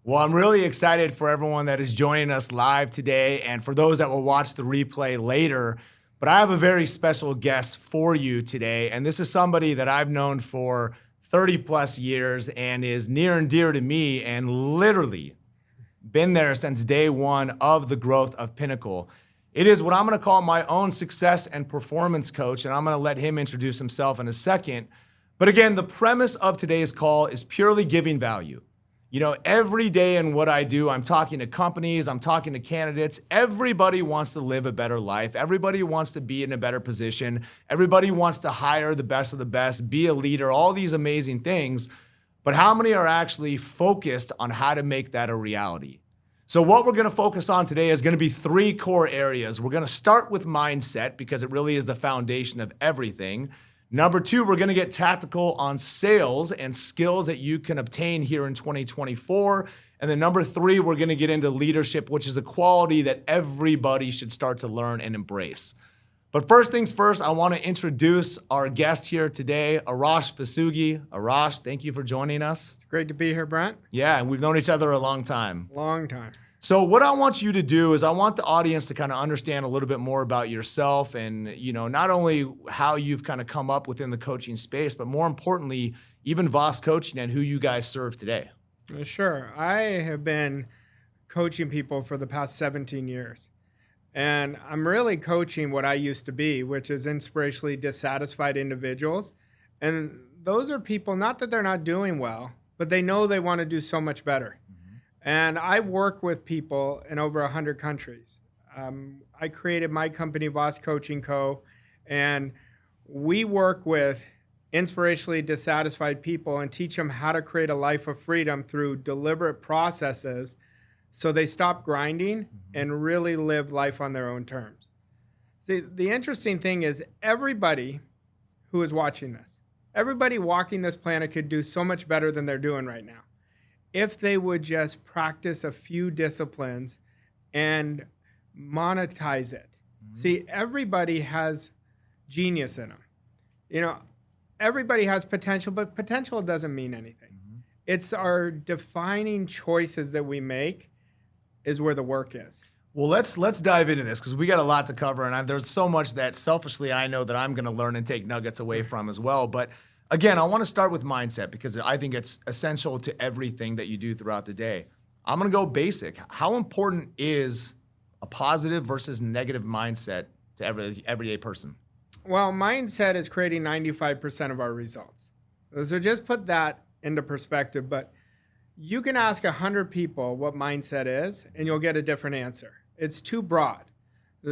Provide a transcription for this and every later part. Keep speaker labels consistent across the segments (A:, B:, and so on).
A: Well, I'm really excited for everyone that is joining us live today and for those that will watch the replay later. But I have a very special guest for you today. And this is somebody that I've known for 30 plus years and is near and dear to me and literally been there since day one of the growth of Pinnacle. It is what I'm going to call my own success and performance coach, and I'm going to let him introduce himself in a second. But again, the premise of today's call is purely giving value. You know, every day in what I do, I'm talking to companies, I'm talking to candidates. Everybody wants to live a better life. Everybody wants to be in a better position. Everybody wants to hire the best of the best, be a leader, all these amazing things. But how many are actually focused on how to make that a reality? So what we're going to focus on today is going to be three core areas. We're going to start with mindset because it really is the foundation of everything. Number two, we're going to get tactical on sales and skills that you can obtain here in 2024. And then number three, we're going to get into leadership, which is a quality that everybody should start to learn and embrace. But first things first, I want to introduce our guest here today, Arash Vossoughi. Arash, thank you for joining us.
B: It's great to be here, Brent.
A: Yeah, and we've known each other a long time.
B: Long time.
A: So what I want you to do is I want the audience to kind of understand a little bit more about yourself and, you know, not only how you've kind of come up within the coaching space, but more importantly, even Voss Coaching and who you guys serve today.
B: Sure. I have been coaching people for the past 17 years. And I'm really coaching what I used to be, which is inspirationally dissatisfied individuals. And those are people, not that they're not doing well, but they know they want to do so much better. And I work with people in over 100 countries. I created my company, Voss Coaching Co., and we work with inspirationally dissatisfied people and teach them how to create a life of freedom through deliberate processes so they stop grinding and really live life on their own terms. See, the interesting thing is everybody who is watching this, everybody walking this planet could do so much better than they're doing right now if they would just practice a few disciplines and monetize it. See, everybody has genius in them. You know, everybody has potential, but potential doesn't mean anything. It's our defining choices that we make is where the work is.
A: Well, let's dive into this because we got a lot to cover, and there's so much that selfishly I know that I'm going to learn and take nuggets away from as well. But again, I want to start with mindset because I think it's essential to everything that you do throughout the day. I'm going to go basic. How important is a positive versus negative mindset to everyday person?
B: Well, mindset is creating 95% of our results. So just put that into perspective. But you can ask 100 people what mindset is, and you'll get a different answer. It's too broad.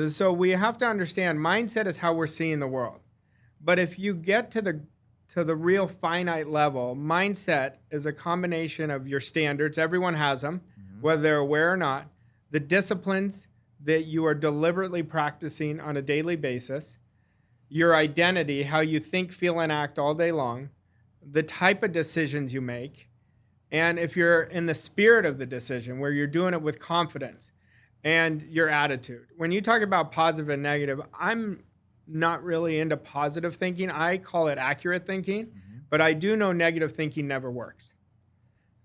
B: So we have to understand mindset is how we're seeing the world. But if you get to the real finite level, mindset is a combination of your standards. Everyone has them, whether they're aware or not. The disciplines that you are deliberately practicing on a daily basis. Your identity, how you think, feel, and act all day long. The type of decisions you make. And if you're in the spirit of the decision, where you're doing it with confidence. And your attitude. When you talk about positive and negative, I'm not really into positive thinking. I call it accurate thinking, but I do know negative thinking never works.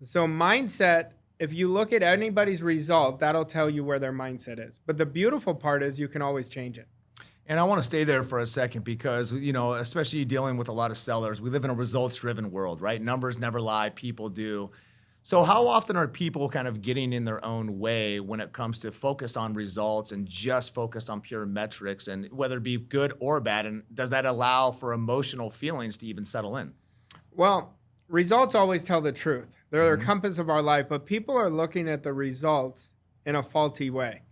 B: So mindset, if you look at anybody's result, that'll tell you where their mindset is. But the beautiful part is you can always change it.
A: And I want to stay there for a second because, you know, especially dealing with a lot of sellers, we live in a results-driven world, right? Numbers never lie, people do. So how often are people kind of getting in their own way when it comes to focus on results and just focus on pure metrics, and whether it be good or bad? And does that allow for emotional feelings to even settle in?
B: Well, results always tell the truth. They're the compass of our life, but people are looking at the results in a faulty way.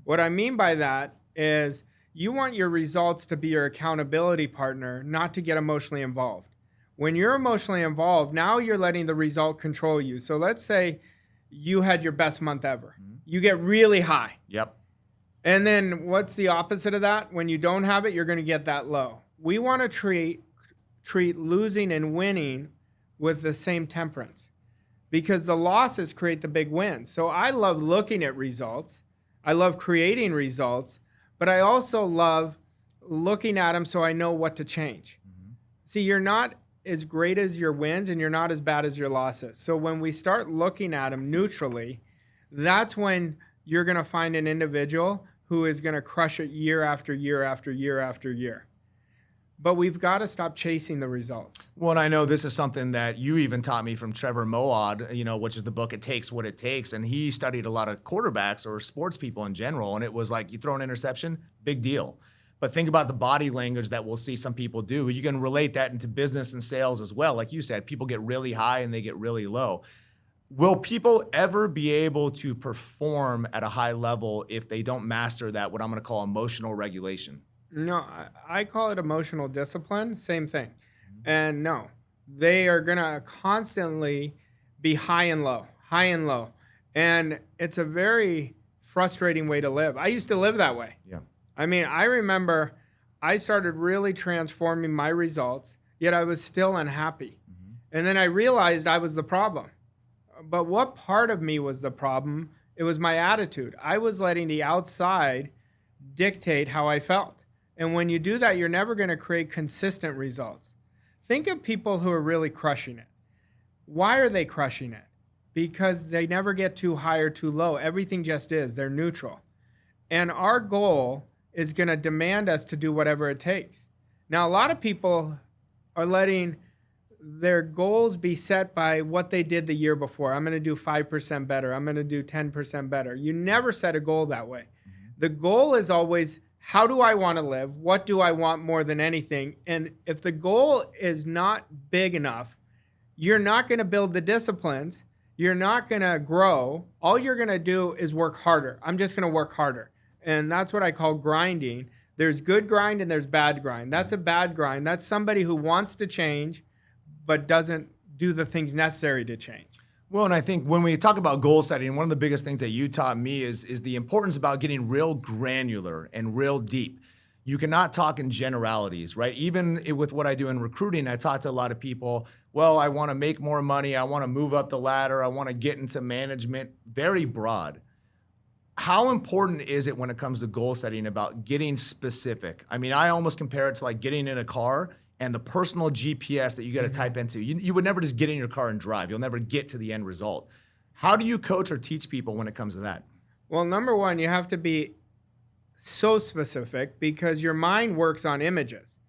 B: What I mean by that is you want your results to be your accountability partner, not to get emotionally involved. When you're emotionally involved, now you're letting the result control you. So let's say you had your best month ever. You get really high.
A: Yep.
B: And then what's the opposite of that? When you don't have it, you're going to get that low. We want to treat losing and winning with the same temperance because the losses create the big wins. So I love looking at results. I love creating results, but I also love looking at them so I know what to change. See, you're not as great as your wins and you're not as bad as your losses. So when we start looking at them neutrally, that's when you're going to find an individual who is going to crush it year after year after year after year. But we've got to stop chasing the results.
A: Well, and I know this is something that you even taught me from Trevor Moawad, which is the book It Takes What It Takes. And he studied a lot of quarterbacks or sports people in general. And it was like, you throw an interception, big deal. But think about the body language that we'll see some people do. You can relate that into business and sales as well. Like you said, people get really high and they get really low. Will people ever be able to perform at a high level if they don't master that, what I'm going to call emotional regulation?
B: No, I call it emotional discipline, same thing. And no, they are going to constantly be high and low, high and low. And it's a very frustrating way to live. I used to live that way.
A: Yeah.
B: I mean, I remember I started really transforming my results, yet I was still unhappy. And then I realized I was the problem. But what part of me was the problem? It was my attitude. I was letting the outside dictate how I felt. And when you do that, you're never going to create consistent results. Think of people who are really crushing it. Why are they crushing it? Because they never get too high or too low. Everything just is. They're neutral. And our goal is going to demand us to do whatever it takes. Now, a lot of people are letting their goals be set by what they did the year before. I'm going to do 5% better. I'm going to do 10% better. You never set a goal that way. The goal is always, how do I want to live? What do I want more than anything? And if the goal is not big enough, you're not going to build the disciplines. You're not going to grow. All you're going to do is work harder. I'm just going to work harder. And that's what I call grinding. There's good grind and there's bad grind. That's a bad grind. That's somebody who wants to change but doesn't do the things necessary to change.
A: Well, and I think when we talk about goal setting, one of the biggest things that you taught me is the importance about getting real granular and real deep. You cannot talk in generalities, right? Even with what I do in recruiting, I talk to a lot of people, well, I want to make more money. I want to move up the ladder. I want to get into management. Very broad. How important is it when it comes to goal setting about getting specific? I mean, I almost compare it to like getting in a car and the personal GPS that you got to type into. You would never just get in your car and drive. You'll never get to the end result. How do you coach or teach people when it comes to that?
B: Well, number one, you have to be so specific because your mind works on images.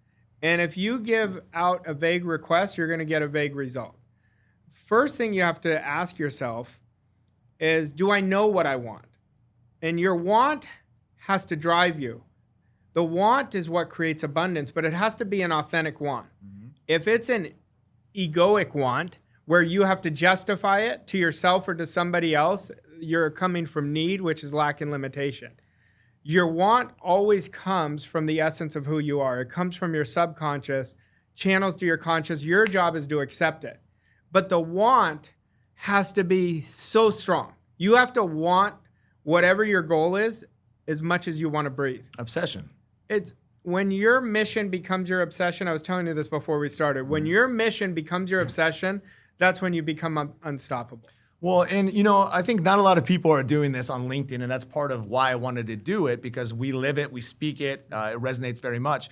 B: And if you give out a vague request, you're going to get a vague result. First thing you have to ask yourself is, do I know what I want? And your want has to drive you. The want is what creates abundance, but it has to be an authentic want. If it's an egoic want where you have to justify it to yourself or to somebody else, you're coming from need, which is lack and limitation. Your want always comes from the essence of who you are. It comes from your subconscious, channels to your conscious. Your job is to accept it. But the want has to be so strong. You have to want whatever your goal is as much as you want to breathe.
A: Obsession.
B: It's when your mission becomes your obsession. I was telling you this before we started. When your mission becomes your obsession, that's when you become unstoppable.
A: Well, and I think not a lot of people are doing this on LinkedIn, and that's part of why I wanted to do it, because we live it, we speak it, it resonates very much.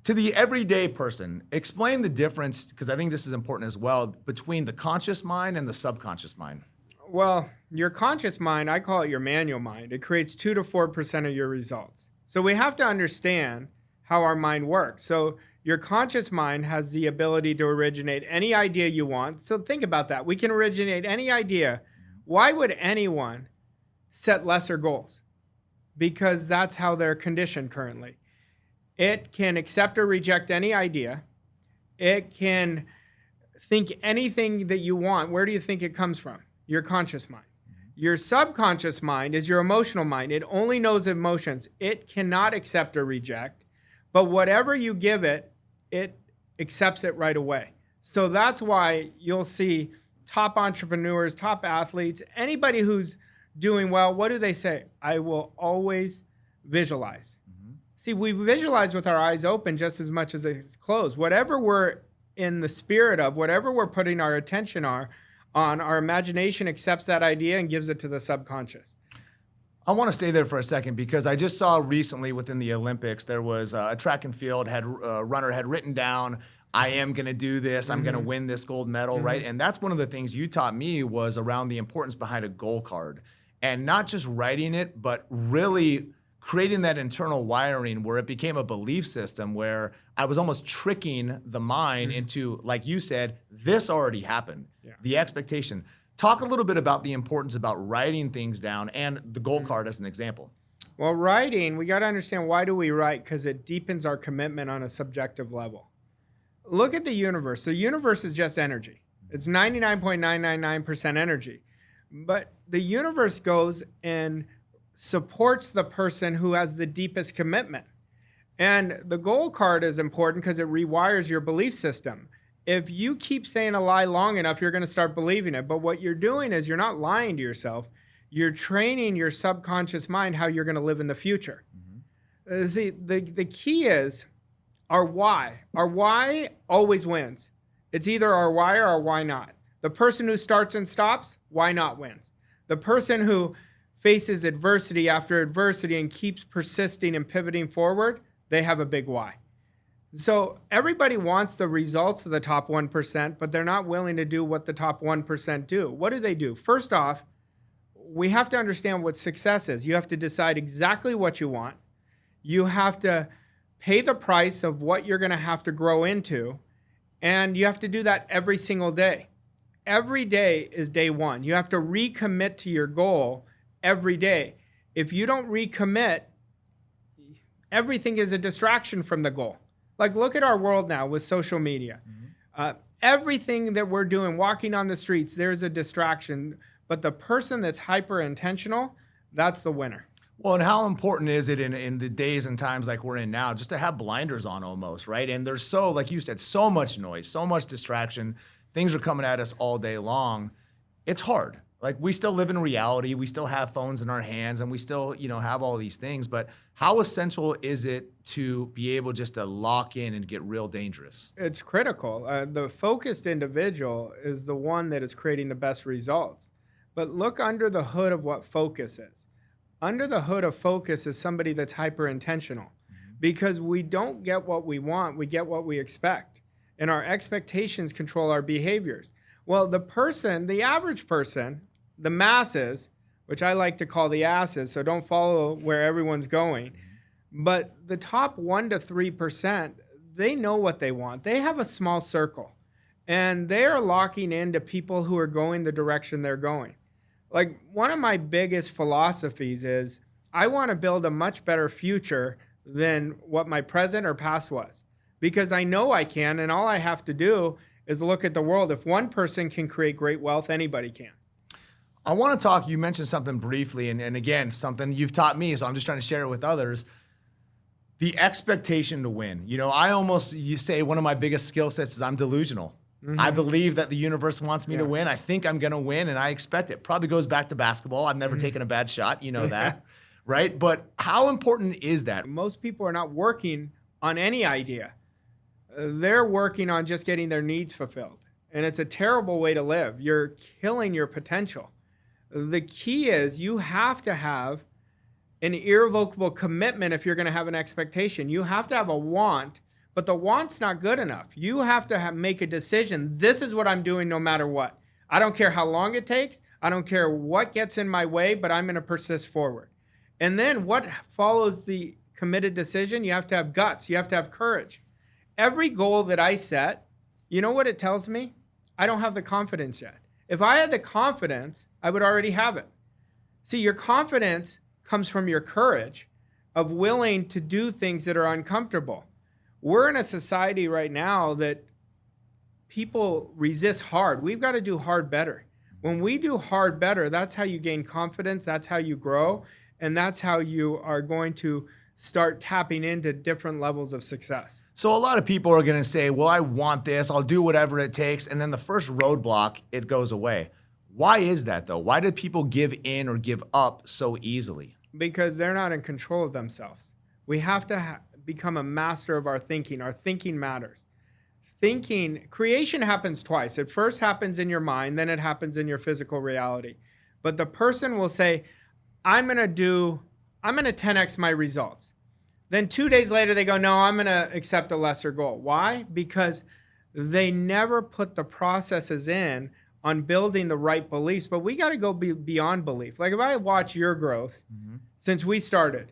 A: To the everyday person, explain the difference, because I think this is important as well, between the conscious mind and the subconscious mind.
B: Well, your conscious mind, I call it your manual mind. It creates 2 to 4% of your results. So we have to understand how our mind works. So your conscious mind has the ability to originate any idea you want. So think about that. We can originate any idea. Why would anyone set lesser goals? Because that's how they're conditioned currently. It can accept or reject any idea. It can think anything that you want. Where do you think it comes from? Your conscious mind. Your subconscious mind is your emotional mind. It only knows emotions. It cannot accept or reject, but whatever you give it, it accepts it right away. So that's why you'll see top entrepreneurs, top athletes, anybody who's doing well, what do they say? I will always visualize. See, we visualize with our eyes open just as much as it's closed. Whatever we're in the spirit of, whatever we're putting our attention on, our imagination accepts that idea and gives it to the subconscious.
A: I want to stay there for a second, because I just saw recently within the Olympics, there was a track and field runner had written down, I am going to do this. I'm going to win this gold medal, right? And that's one of the things you taught me was around the importance behind a goal card and not just writing it, but really creating that internal wiring where it became a belief system where I was almost tricking the mind into, like you said, this already happened, the expectation. Talk a little bit about the importance about writing things down and the goal card as an example.
B: Well, writing, we got to understand, why do we write? Because it deepens our commitment on a subjective level. Look at the universe. The universe is just energy. It's 99.999% energy. But the universe goes and supports the person who has the deepest commitment. And the goal card is important because it rewires your belief system. If you keep saying a lie long enough, you're going to start believing it. But what you're doing is you're not lying to yourself. You're training your subconscious mind how you're going to live in the future. See, the key is our why. Our why always wins. It's either our why or our why not. The person who starts and stops, why not wins. The person who faces adversity after adversity and keeps persisting and pivoting forward, they have a big why. So everybody wants the results of the top 1%, but they're not willing to do what the top 1% do. What do? First off, we have to understand what success is. You have to decide exactly what you want. You have to pay the price of what you're going to have to grow into, and you have to do that every single day. Every day is day one. You have to recommit to your goal every day. If you don't recommit, everything is a distraction from the goal. Like, look at our world now with social media. Everything that we're doing, walking on the streets, there's a distraction. But the person that's hyper intentional, that's the winner.
A: Well, and how important is it in the days and times like we're in now just to have blinders on almost, right? And there's so, like you said, so much noise, so much distraction. Things are coming at us all day long. It's hard. Like, we still live in reality. We still have phones in our hands and we still, have all these things. But how essential is it to be able just to lock in and get real dangerous?
B: It's critical. The focused individual is the one that is creating the best results. But look under the hood of what focus is. Under the hood of focus is somebody that's hyper intentional, because we don't get what we want, we get what we expect. And our expectations control our behaviors. Well, the average person, the masses, which I like to call the asses, so don't follow where everyone's going, but the top 1 to 3%, they know what they want. They have a small circle, and they are locking into people who are going the direction they're going. Like, one of my biggest philosophies is I want to build a much better future than what my present or past was, because I know I can, and all I have to do is look at the world. If one person can create great wealth, anybody can.
A: I want to talk, you mentioned something briefly, and again, something you've taught me, so I'm just trying to share it with others. The expectation to win. You say one of my biggest skill sets is I'm delusional. I believe that the universe wants me to win. I think I'm going to win, and I expect it. Probably goes back to basketball. I've never taken a bad shot. You know that, right? But how important is that?
B: Most people are not working on any idea. They're working on just getting their needs fulfilled. And it's a terrible way to live. You're killing your potential. The key is you have to have an irrevocable commitment if you're going to have an expectation. You have to have a want. But the want's not good enough. You have to make a decision. This is what I'm doing no matter what. I don't care how long it takes. I don't care what gets in my way, but I'm going to persist forward. And then what follows the committed decision? You have to have guts. You have to have courage. Every goal that I set, you know what it tells me? I don't have the confidence yet. If I had the confidence, I would already have it. See, your confidence comes from your courage of willing to do things that are uncomfortable. We're in a society right now that people resist hard. We've got to do hard better. When we do hard better, that's how you gain confidence, that's how you grow, and that's how you are going to start tapping into different levels of success.
A: So a lot of people are going to say, well, I want this, I'll do whatever it takes, and then the first roadblock, it goes away. Why is that, though? Why do people give in or give up so easily?
B: Because they're not in control of themselves. We have to become a master of our thinking. Our thinking matters. Creation happens twice. It first happens in your mind, then it happens in your physical reality. But the person will say, I'm going to 10x my results. Then 2 days later, they go, no, I'm going to accept a lesser goal. Why? Because they never put the processes in on building the right beliefs. But we got to go beyond belief. Like if I watch your growth since we started,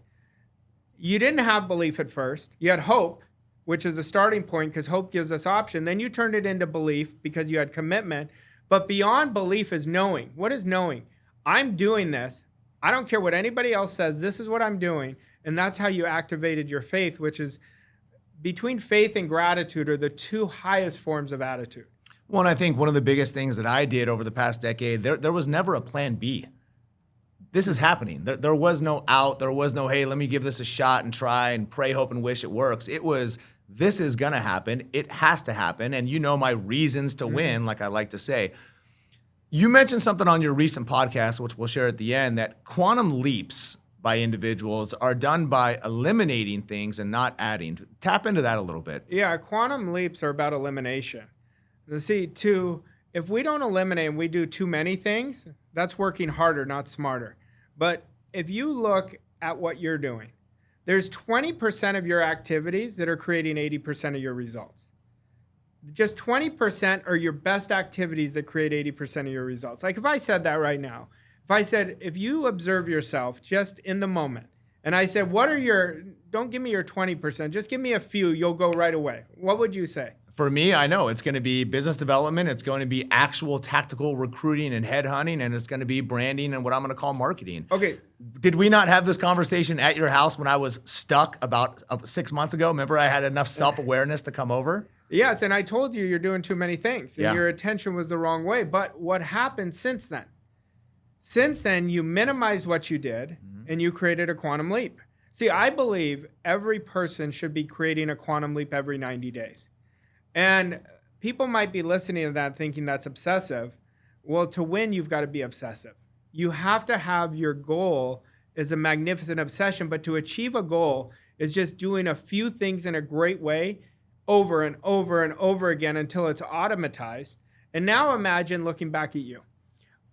B: you didn't have belief at first. You had hope, which is a starting point because hope gives us option. Then you turned it into belief because you had commitment. But beyond belief is knowing. What is knowing? I'm doing this. I don't care what anybody else says. This is what I'm doing. And that's how you activated your faith, which is between faith and gratitude are the two highest forms of attitude.
A: Well, and I think one of the biggest things that I did over the past decade, there was never a plan B. This is happening. There was no out. There was no, hey, let me give this a shot and try and pray, hope, and wish it works. It was, this is going to happen. It has to happen. And you know my reasons to win, like I like to say. You mentioned something on your recent podcast, which we'll share at the end, that quantum leaps by individuals are done by eliminating things and not adding. Tap into that a little bit.
B: Yeah, quantum leaps are about elimination. See, if we don't eliminate and we do too many things, that's working harder, not smarter. But if you look at what you're doing, there's 20% of your activities that are creating 80% of your results. Just 20% are your best activities that create 80% of your results. Like if I said that right now, if I said, if you observe yourself just in the moment, and I said, don't give me your 20%, just give me a few, you'll go right away. What would you say?
A: For me, I know it's going to be business development. It's going to be actual tactical recruiting and headhunting, and it's going to be branding and what I'm going to call marketing.
B: Okay.
A: Did we not have this conversation at your house when I was stuck about 6 months ago? Remember, I had enough self-awareness to come over?
B: Yes, and I told you you're doing too many things, and your attention was the wrong way. But what happened since then? Since then, you minimized what you did, and you created a quantum leap. See, I believe every person should be creating a quantum leap every 90 days. And people might be listening to that thinking that's obsessive. Well, to win, you've got to be obsessive. You have to have your goal as a magnificent obsession, but to achieve a goal is just doing a few things in a great way over and over and over again until it's automatized. And now imagine looking back at you.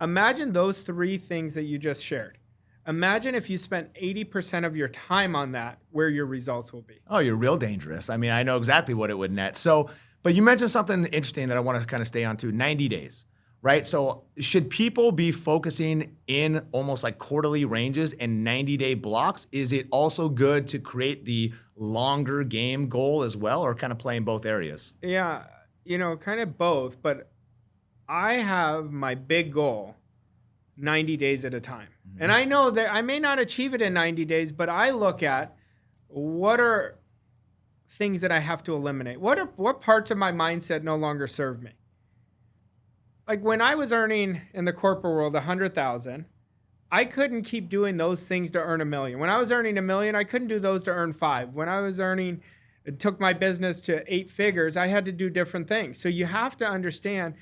B: Imagine those three things that you just shared. Imagine if you spent 80% of your time on that, where your results will be.
A: Oh, you're real dangerous. I mean, I know exactly what it would net. So, but you mentioned something interesting that I want to kind of stay on to, 90 days, right? So should people be focusing in almost like quarterly ranges and 90-day blocks? Is it also good to create the longer game goal as well, or kind of play in both areas?
B: Yeah, kind of both, but I have my big goal 90 days at a time. And I know that I may not achieve it in 90 days, but I look at what are things that I have to eliminate. What parts of my mindset no longer serve me? Like when I was earning in the corporate world 100,000, I couldn't keep doing those things to earn $1 million. When I was earning $1 million, I couldn't do those to earn 5. When I was it took my business to 8 figures, I had to do different things. So you have to understand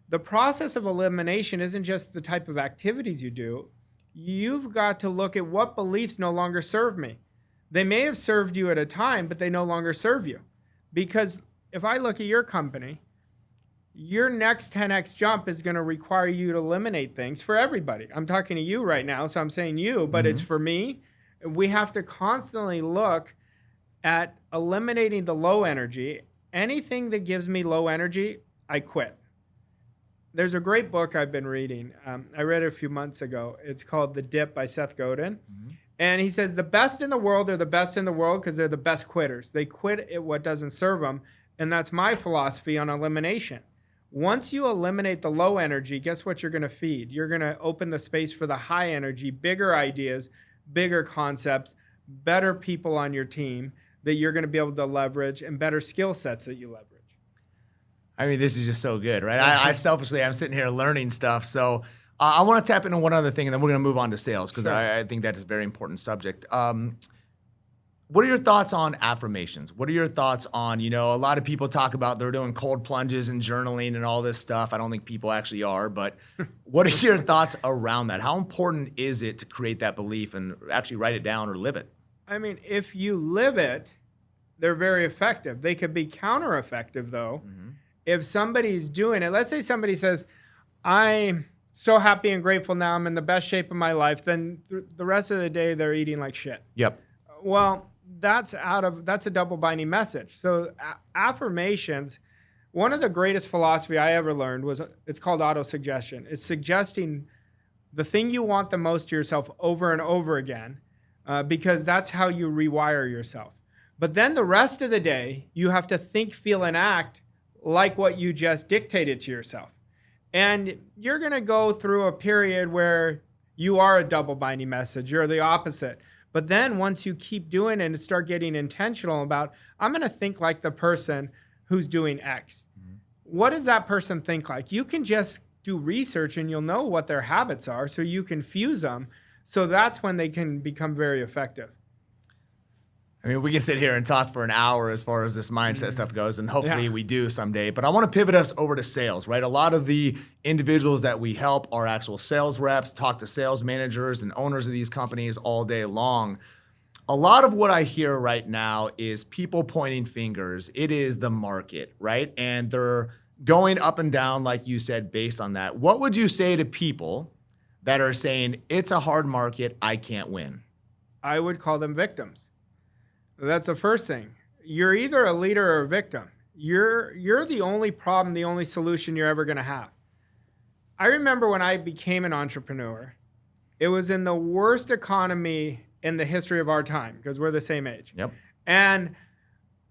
B: the process of elimination isn't just the type of activities you do. You've got to look at what beliefs no longer serve me. They may have served you at a time, but they no longer serve you. Because if I look at your company, your next 10x jump is going to require you to eliminate things for everybody. I'm talking to you right now, so I'm saying you, but it's for me. We have to constantly look at eliminating the low energy. Anything that gives me low energy, I quit. There's a great book I've been reading. I read it a few months ago. It's called The Dip by Seth Godin. And he says the best in the world are the best in the world because they're the best quitters. They quit at what doesn't serve them. And that's my philosophy on elimination. Once you eliminate the low energy, guess what you're going to feed? You're going to open the space for the high energy, bigger ideas, bigger concepts, better people on your team that you're going to be able to leverage, and better skill sets that you leverage.
A: I mean, this is just so good, right? I selfishly, I'm sitting here learning stuff. So I want to tap into one other thing, and then we're going to move on to sales because I think that is a very important subject. What are your thoughts on affirmations? What are your thoughts on, a lot of people talk about they're doing cold plunges and journaling and all this stuff. I don't think people actually are, but what are your thoughts around that? How important is it to create that belief and actually write it down or live it?
B: I mean, if you live it, they're very effective. They could be counter-effective, though. If somebody's doing it, let's say somebody says, I'm so happy and grateful now, I'm in the best shape of my life, then the rest of the day they're eating like shit.
A: Yep.
B: Well, that's a double binding message. So affirmations, One of the greatest philosophy I ever learned was it's called autosuggestion. It's suggesting the thing you want the most to yourself over and over again, because that's how you rewire yourself. But then the rest of the day, you have to think, feel, and act like what you just dictated to yourself. And you're going to go through a period where you are a double binding message. You're the opposite. But then once you keep doing it and start getting intentional about, I'm going to think like the person who's doing X. Mm-hmm. What does that person think like? You can just do research and you'll know what their habits are, so you can fuse them. So that's when they can become very effective.
A: I mean, we can sit here and talk for an hour as far as this mindset stuff goes, and hopefully we do someday. But I want to pivot us over to sales, right? A lot of the individuals that we help are actual sales reps, talk to sales managers and owners of these companies all day long. A lot of what I hear right now is people pointing fingers. It is the market, right? And they're going up and down, like you said, based on that. What would you say to people that are saying, it's a hard market, I can't win?
B: I would call them victims. That's the first thing. You're either a leader or a victim. You're the only problem, the only solution you're ever going to have. I remember when I became an entrepreneur, it was in the worst economy in the history of our time, because we're the same age.
A: Yep.
B: And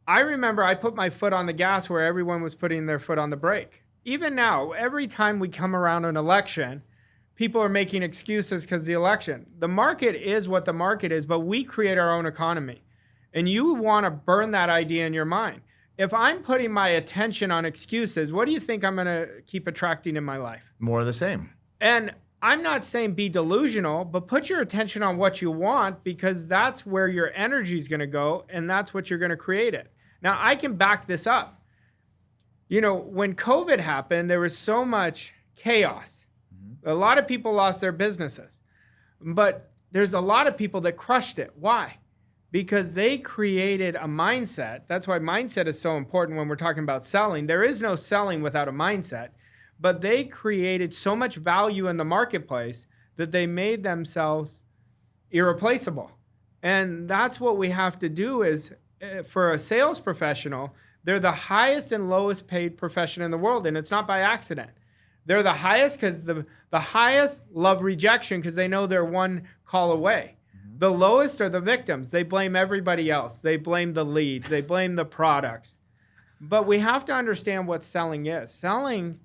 B: I remember I put my foot on the gas where everyone was putting their foot on the brake. Even now, every time we come around an election, people are making excuses because the election. The market is what the market is, but we create our own economy. And you want to burn that idea in your mind. If I'm putting my attention on excuses, what do you think I'm going to keep attracting in my life?
A: More of the same.
B: And I'm not saying be delusional, but put your attention on what you want, because that's where your energy is going to go, and that's what you're going to create it. Now, I can back this up. You know, when COVID happened, there was so much chaos. Mm-hmm. A lot of people lost their businesses, but there's a lot of people that crushed it. Why? Because they created a mindset. That's why mindset is so important when we're talking about selling. There is no selling without a mindset, but they created so much value in the marketplace that they made themselves irreplaceable. And that's what we have to do is, for a sales professional, they're the highest and lowest paid profession in the world, and it's not by accident. They're the highest because the highest love rejection because they know they're one call away. The lowest are the victims. They blame everybody else. They blame the leads. They blame the products. But we have to understand what selling is. Selling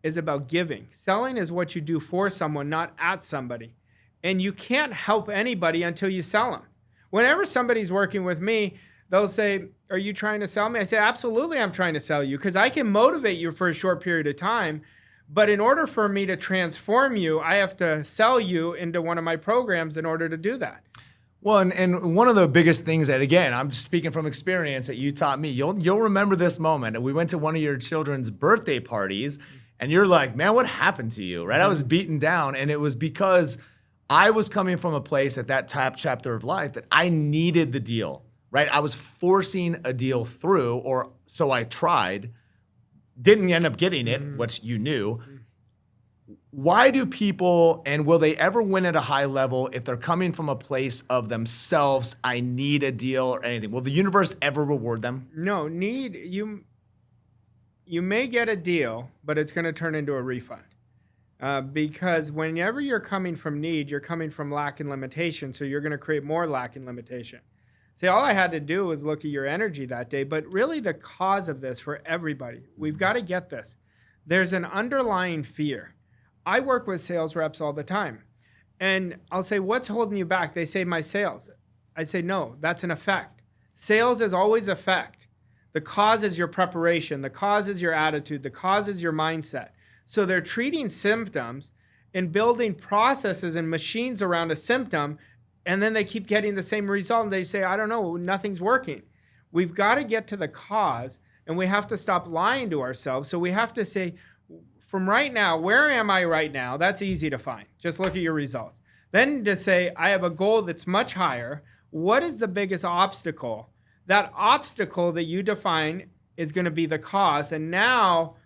B: is about giving. Selling is what you do for someone, not at somebody. And you can't help anybody until you sell them. Whenever somebody's working with me, they'll say, are you trying to sell me? I say, absolutely, I'm trying to sell you, because I can motivate you for a short period of time. But in order for me to transform you, I have to sell you into one of my programs in order to do that.
A: Well, and one of the biggest things that, again, I'm just speaking from experience that you taught me, you'll remember this moment. We went to one of your children's birthday parties, and you're like, man, what happened to you, right? I was beaten down, and it was because I was coming from a place at that top chapter of life that I needed the deal, right? I was forcing a deal through, or so I tried. Didn't end up getting it, which you knew. Why do people, and will they ever win at a high level if they're coming from a place of themselves, I need a deal or anything? Will the universe ever reward them?
B: No, you may get a deal, but it's going to turn into a refund. Because whenever you're coming from need, you're coming from lack and limitation, so you're going to create more lack and limitation. See, all I had to do was look at your energy that day, but really the cause of this for everybody, we've got to get this. There's an underlying fear. I work with sales reps all the time, and I'll say, what's holding you back? They say, my sales. I say, no, that's an effect. Sales is always effect. The cause is your preparation. The cause is your attitude. The cause is your mindset. So they're treating symptoms and building processes and machines around a symptom, and then they keep getting the same result, and they say, I don't know, nothing's working. We've got to get to the cause, and we have to stop lying to ourselves. So we have to say, from right now, where am I right now? That's easy to find. Just look at your results. Then to say, I have a goal that's much higher. What is the biggest obstacle? That obstacle that you define is going to be the cause. And now,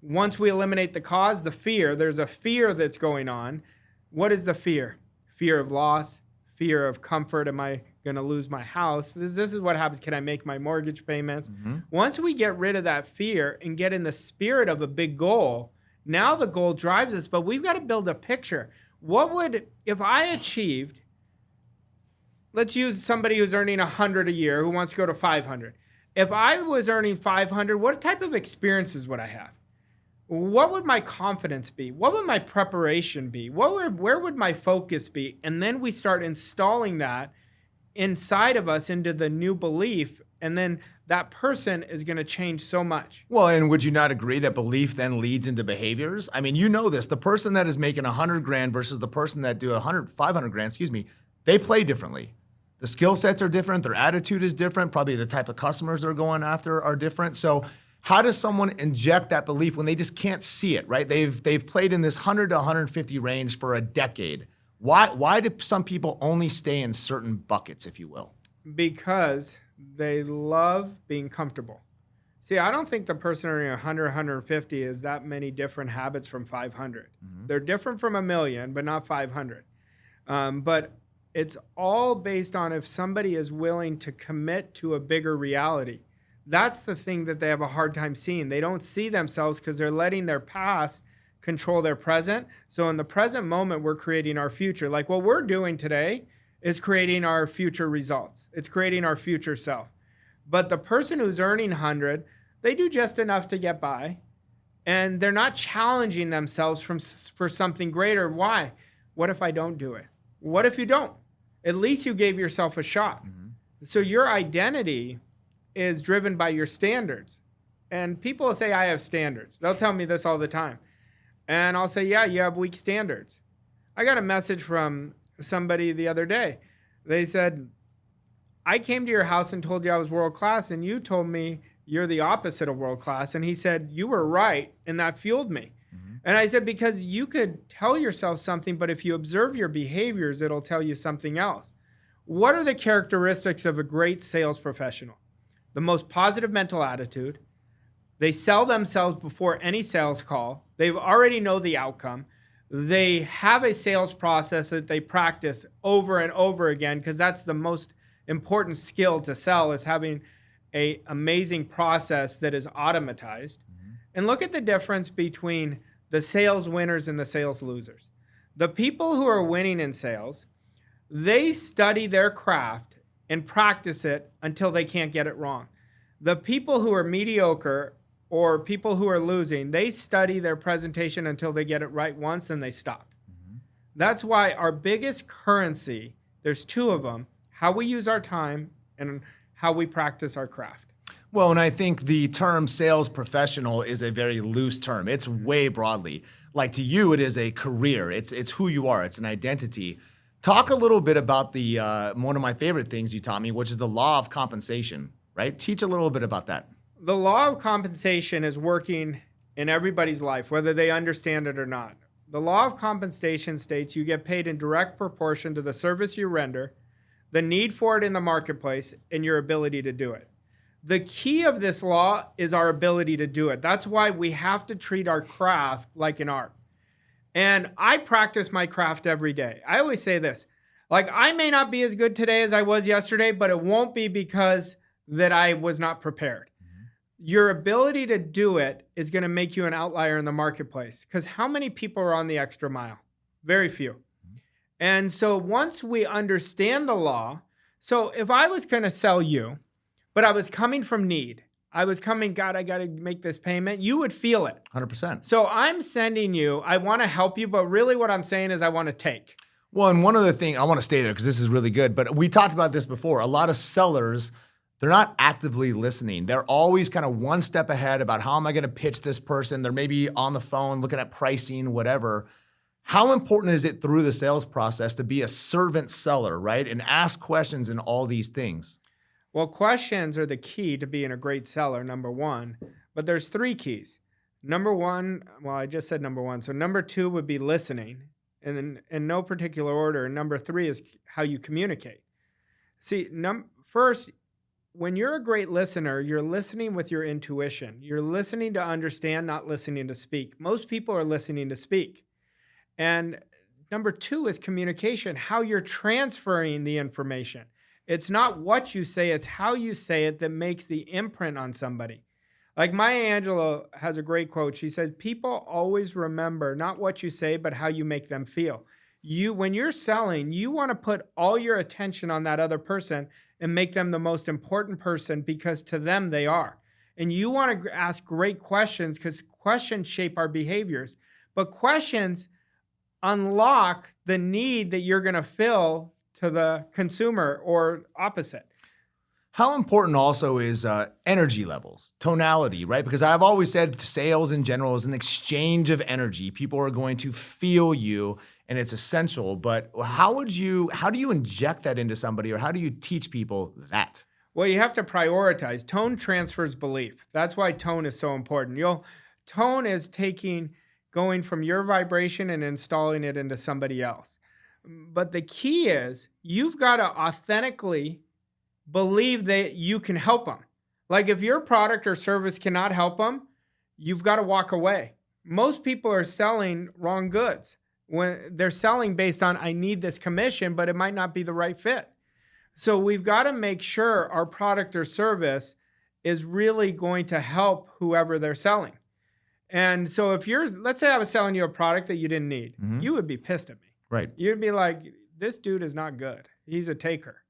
B: once we eliminate the cause, the fear, there's a fear that's going on. What is the fear? Fear of loss, fear of comfort. Am I going to lose my house? This is what happens. Can I make my mortgage payments? Once we get rid of that fear and get in the spirit of a big goal, now the goal drives us, but we've got to build a picture. What would, if I achieved, let's use somebody who's earning 100 a year who wants to go to 500. If I was earning 500, what type of experiences would I have? What would my confidence be? What would my preparation be? Where would my focus be? And then we start installing that inside of us into the new belief. And then that person is going to change so much.
A: Well, and would you not agree that belief then leads into behaviors? I mean, you know this, the person that is making 100 grand versus the person that do 500 grand, they play differently. The skill sets are different. Their attitude is different. Probably the type of customers they're going after are different. So how does someone inject that belief when they just can't see it, right? They've played in this 100 to 150 range for a decade. Why do some people only stay in certain buckets, if you will?
B: Because they love being comfortable. See, I don't think the person earning 100, 150 is that many different habits from 500. They're different from a million, but not 500. But it's all based on if somebody is willing to commit to a bigger reality. That's the thing that they have a hard time seeing. They don't see themselves because they're letting their past control their present. So in the present moment, we're creating our future. Like what we're doing today is creating our future results. It's creating our future self. But the person who's earning 100, they do just enough to get by. And they're not challenging themselves for something greater. Why? What if I don't do it? What if you don't? At least you gave yourself a shot. So your identity is driven by your standards. And people will say, I have standards. They'll tell me this all the time. And I'll say, yeah, you have weak standards. I got a message from somebody the other day. They said, I came to your house and told you I was world class, and you told me you're the opposite of world class. And he said, you were right, and that fueled me. And I said, because you could tell yourself something, but if you observe your behaviors, it'll tell you something else. What are the characteristics of a great sales professional? The most positive mental attitude. They sell themselves before any sales call. They already know the outcome. They have a sales process that they practice over and over again, because that's the most important skill to sell, is having an amazing process that is automatized. And look at the difference between the sales winners and the sales losers. The people who are winning in sales, they study their craft and practice it until they can't get it wrong. The people who are mediocre or people who are losing, they study their presentation until they get it right once and they stop. That's why our biggest currency, there's two of them, how we use our time and how we practice our craft.
A: Well, and I think the term sales professional is a very loose term. It's way broadly. Like to you, it is a career. It's who you are. It's an identity. Talk a little bit about the one of my favorite things you taught me, which is the law of compensation, right? Teach a little bit about that.
B: The law of compensation is working in everybody's life, whether they understand it or not. The law of compensation states you get paid in direct proportion to the service you render, the need for it in the marketplace, and your ability to do it. The key of this law is our ability to do it. That's why we have to treat our craft like an art. And I practice my craft every day. I always say this, like I may not be as good today as I was yesterday, but it won't be because that I was not prepared. Your ability to do it is going to make you an outlier in the marketplace, because how many people are on the extra mile? Very few. And so once we understand the law, so if I was going to sell you, but I was coming from need, I was coming, God, I got to make this payment, you would feel it.
A: 100%.
B: So I'm sending you, I want to help you, but really what I'm saying is I want to take.
A: Well, and one other thing, I want to stay there because this is really good, but we talked about this before. A lot of sellers, they're not actively listening. They're always kind of one step ahead about how am I going to pitch this person. They're maybe on the phone looking at pricing, whatever. How important is it through the sales process to be a servant seller, right? And ask questions and all these things.
B: Well, questions are the key to being a great seller, number one. But there's three keys. Number one, well, I just said number one. So number two would be listening, and then in no particular order. And number three is how you communicate. See, first, when you're a great listener, you're listening with your intuition. You're listening to understand, not listening to speak. Most people are listening to speak. And number two is communication, how you're transferring the information. It's not what you say, it's how you say it that makes the imprint on somebody. Like Maya Angelou has a great quote. She said, people always remember not what you say, but how you make them feel. When you're selling, you want to put all your attention on that other person and make them the most important person because to them they are. And you want to ask great questions because questions shape our behaviors. But questions unlock the need that you're going to fill to the consumer or opposite.
A: How important also is energy levels, tonality, right? Because I've always said sales in general is an exchange of energy. People are going to feel you and it's essential. But how do you inject that into somebody, or how do you teach people that?
B: Well, you have to prioritize. Tone transfers belief. That's why tone is so important. Tone is going from your vibration and installing it into somebody else. But the key is you've got to authentically believe that you can help them. Like if your product or service cannot help them, you've got to walk away. Most people are selling wrong goods. When they're selling based on, I need this commission, but it might not be the right fit. So we've got to make sure our product or service is really going to help whoever they're selling. And so let's say I was selling you a product that you didn't need, you would be pissed at me.
A: Right.
B: You'd be like, this dude is not good. He's a taker,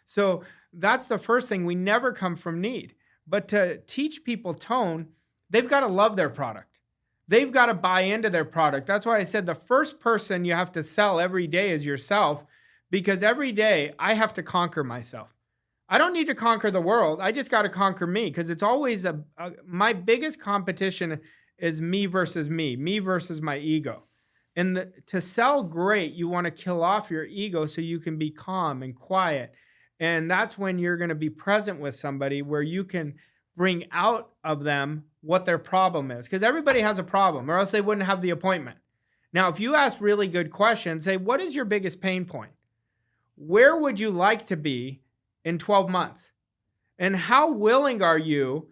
B: So that's the first thing. We never come from need. But to teach people tone, they've got to love their product. They've got to buy into their product. That's why I said the first person you have to sell every day is yourself, because every day I have to conquer myself. I don't need to conquer the world. I just got to conquer me, because it's always my biggest competition is me versus my ego. And to sell great, you want to kill off your ego so you can be calm and quiet. And that's when you're going to be present with somebody where you can bring out of them what their problem is. Because everybody has a problem, or else they wouldn't have the appointment. Now, if you ask really good questions, say, what is your biggest pain point? Where would you like to be in 12 months? And how willing are you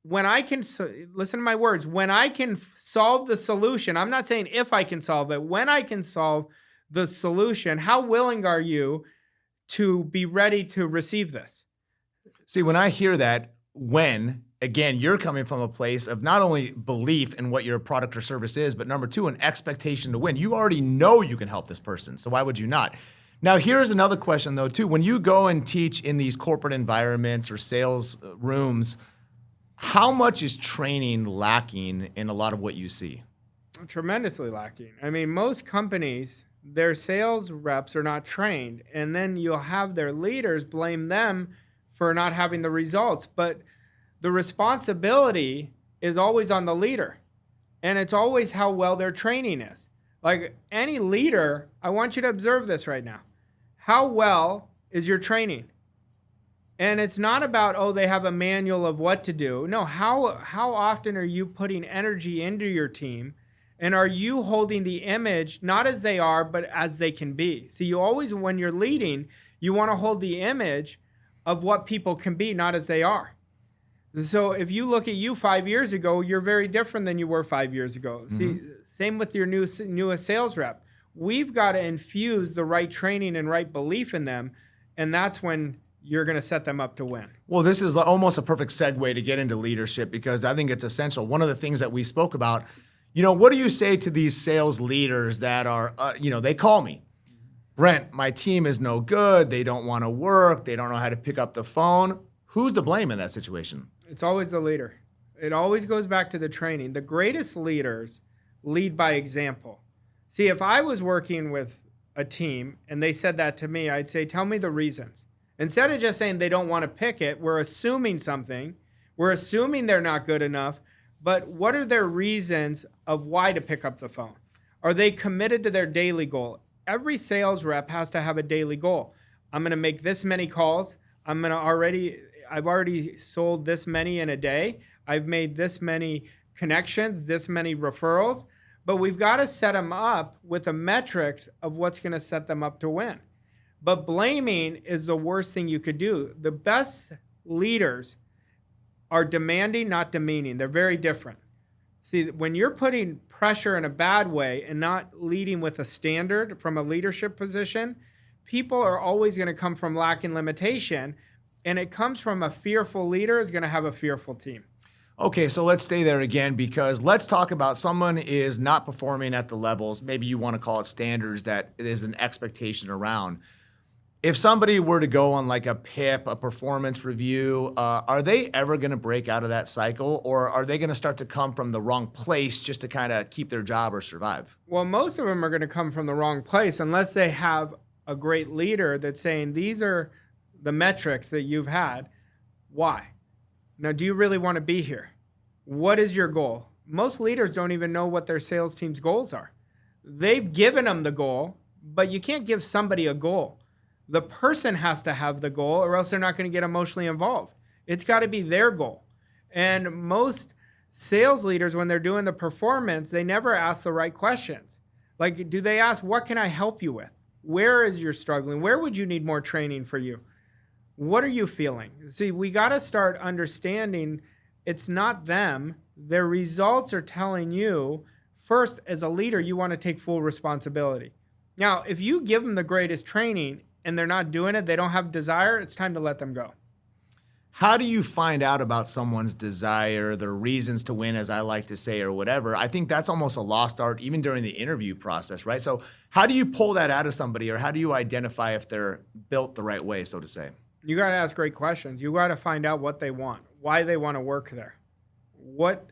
B: listen to my words, when I can solve the solution, I'm not saying if I can solve it, when I can solve the solution, how willing are you to be ready to receive this?
A: See, when I hear that, again, you're coming from a place of not only belief in what your product or service is, but number two, an expectation to win. You already know you can help this person, so why would you not? Now, here's another question, though, too. When you go and teach in these corporate environments or sales rooms, how much is training lacking in a lot of what you see?
B: Tremendously lacking. I mean, most companies, their sales reps are not trained, and then you'll have their leaders blame them for not having the results. But the responsibility is always on the leader, and it's always how well their training is. Like any leader, I want you to observe this right now. How well is your training? And it's not about, they have a manual of what to do. No, how often are you putting energy into your team? And are you holding the image, not as they are, but as they can be? So you always, when you're leading, you want to hold the image of what people can be, not as they are. So if you look at you 5 years ago, you're very different than you were 5 years ago. Mm-hmm. See, same with your newest sales rep. We've got to infuse the right training and right belief in them. And that's when you're going to set them up to win. Well,
A: this is almost a perfect segue to get into leadership, because I think it's essential. One of the things that we spoke about, what do you say to these sales leaders that are, they call me, Brent, my team is no good. They don't want to work. They don't know how to pick up the phone. Who's to blame in that situation?
B: It's always the leader. It always goes back to the training. The greatest leaders lead by example. See, if I was working with a team and they said that to me, I'd say, tell me the reasons. Instead of just saying they don't want to pick it, we're assuming something. We're assuming they're not good enough. But what are their reasons of why to pick up the phone? Are they committed to their daily goal? Every sales rep has to have a daily goal. I'm going to make this many calls. I've already sold this many in a day. I've made this many connections, this many referrals. But we've got to set them up with the metrics of what's going to set them up to win. But blaming is the worst thing you could do. The best leaders are demanding, not demeaning. They're very different. See, when you're putting pressure in a bad way and not leading with a standard from a leadership position, people are always going to come from lack and limitation. And it comes from a fearful leader is going to have a fearful team.
A: Okay, so let's stay there again, because let's talk about someone is not performing at the levels, maybe you want to call it standards, that is an expectation around. If somebody were to go on like a PIP, a performance review, are they ever going to break out of that cycle, or are they going to start to come from the wrong place just to kind of keep their job or survive?
B: Well, most of them are going to come from the wrong place unless they have a great leader that's saying, these are the metrics that you've had. Why? Now, do you really want to be here? What is your goal? Most leaders don't even know what their sales team's goals are. They've given them the goal, but you can't give somebody a goal. The person has to have the goal, or else they're not going to get emotionally involved. It's got to be their goal. And most sales leaders, when they're doing the performance, they never ask the right questions. Like, do they ask, what can I help you with? Where is your struggling? Where would you need more training for you? What are you feeling? See, we got to start understanding it's not them. Their results are telling you, first, as a leader, you want to take full responsibility. Now, if you give them the greatest training and they're not doing it, they don't have desire, it's time to let them go.
A: How do you find out about someone's desire, their reasons to win, as I like to say, or whatever? I think that's almost a lost art, even during the interview process, right? So how do you pull that out of somebody, or how do you identify if they're built the right way, so to say?
B: You got to ask great questions. You got to find out what they want, why they want to work there. What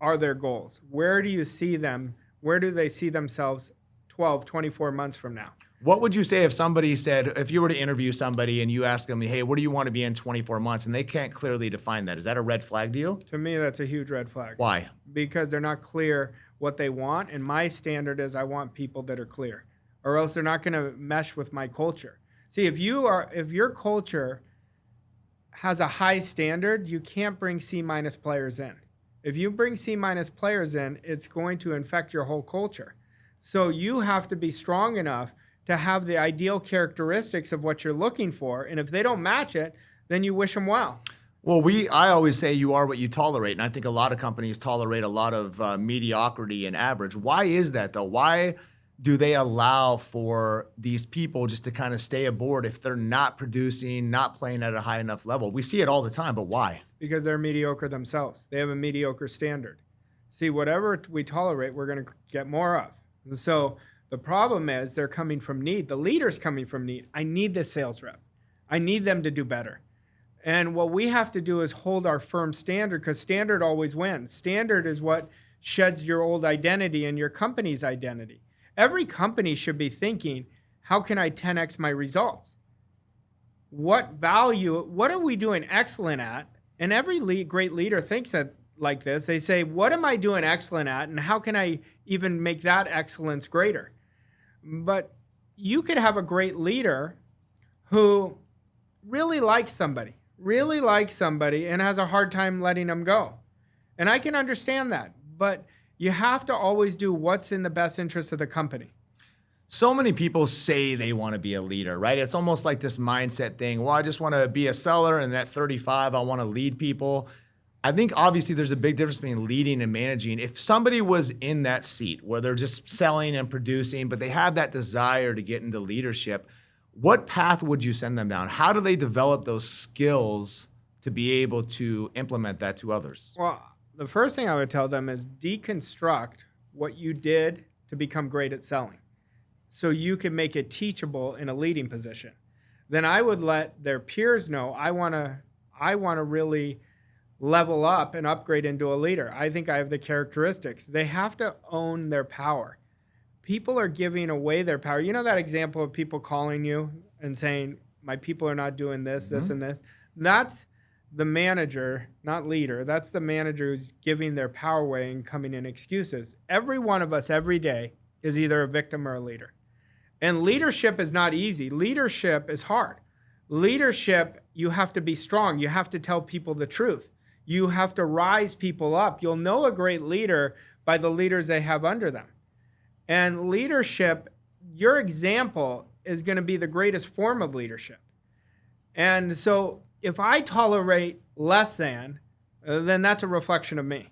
B: are their goals? Where do you see them? Where do they see themselves 12, 24 months from now?
A: What would you say if somebody said, if you were to interview somebody and you ask them, hey, what do you want to be in 24 months? And they can't clearly define that. Is that a red flag to you?
B: To me, that's a huge red flag.
A: Why?
B: Because they're not clear what they want. And my standard is I want people that are clear, or else they're not going to mesh with my culture. See, if your culture has a high standard, you can't bring C- players in. If you bring C- players in, it's going to infect your whole culture. So you have to be strong enough to have the ideal characteristics of what you're looking for. And if they don't match it, then you wish them well.
A: Well, I always say you are what you tolerate. And I think a lot of companies tolerate a lot of mediocrity and average. Why is that, though? Why do they allow for these people just to kind of stay aboard if they're not producing, not playing at a high enough level? We see it all the time, but why?
B: Because they're mediocre themselves. They have a mediocre standard. See, whatever we tolerate, we're going to get more of. And so the problem is they're coming from need. The leader's coming from need. I need this sales rep. I need them to do better. And what we have to do is hold our firm standard, because standard always wins. Standard is what sheds your old identity and your company's identity. Every company should be thinking, how can I 10x my results? What are we doing excellent at? And every great leader thinks that like this. They say, what am I doing excellent at? And how can I even make that excellence greater? But you could have a great leader who really likes somebody and has a hard time letting them go. And I can understand that, but you have to always do what's in the best interest of the company.
A: So many people say they want to be a leader, right? It's almost like this mindset thing. Well, I just want to be a seller, and at 35, I want to lead people. I think obviously there's a big difference between leading and managing. If somebody was in that seat where they're just selling and producing, but they have that desire to get into leadership, what path would you send them down? How do they develop those skills to be able to implement that to others?
B: Well, the first thing I would tell them is deconstruct what you did to become great at selling, so you can make it teachable in a leading position. Then I would let their peers know, I want to really level up and upgrade into a leader. I think I have the characteristics. They have to own their power. People are giving away their power. You know that example of people calling you and saying, my people are not doing this, this, and this? That's the manager, not leader. That's the manager who's giving their power away and coming in excuses. Every one of us every day is either a victim or a leader. And leadership is not easy. Leadership is hard. Leadership, you have to be strong. You have to tell people the truth. You have to rise people up. You'll know a great leader by the leaders they have under them. And leadership, your example is going to be the greatest form of leadership. And so if I tolerate less than, then that's a reflection of me.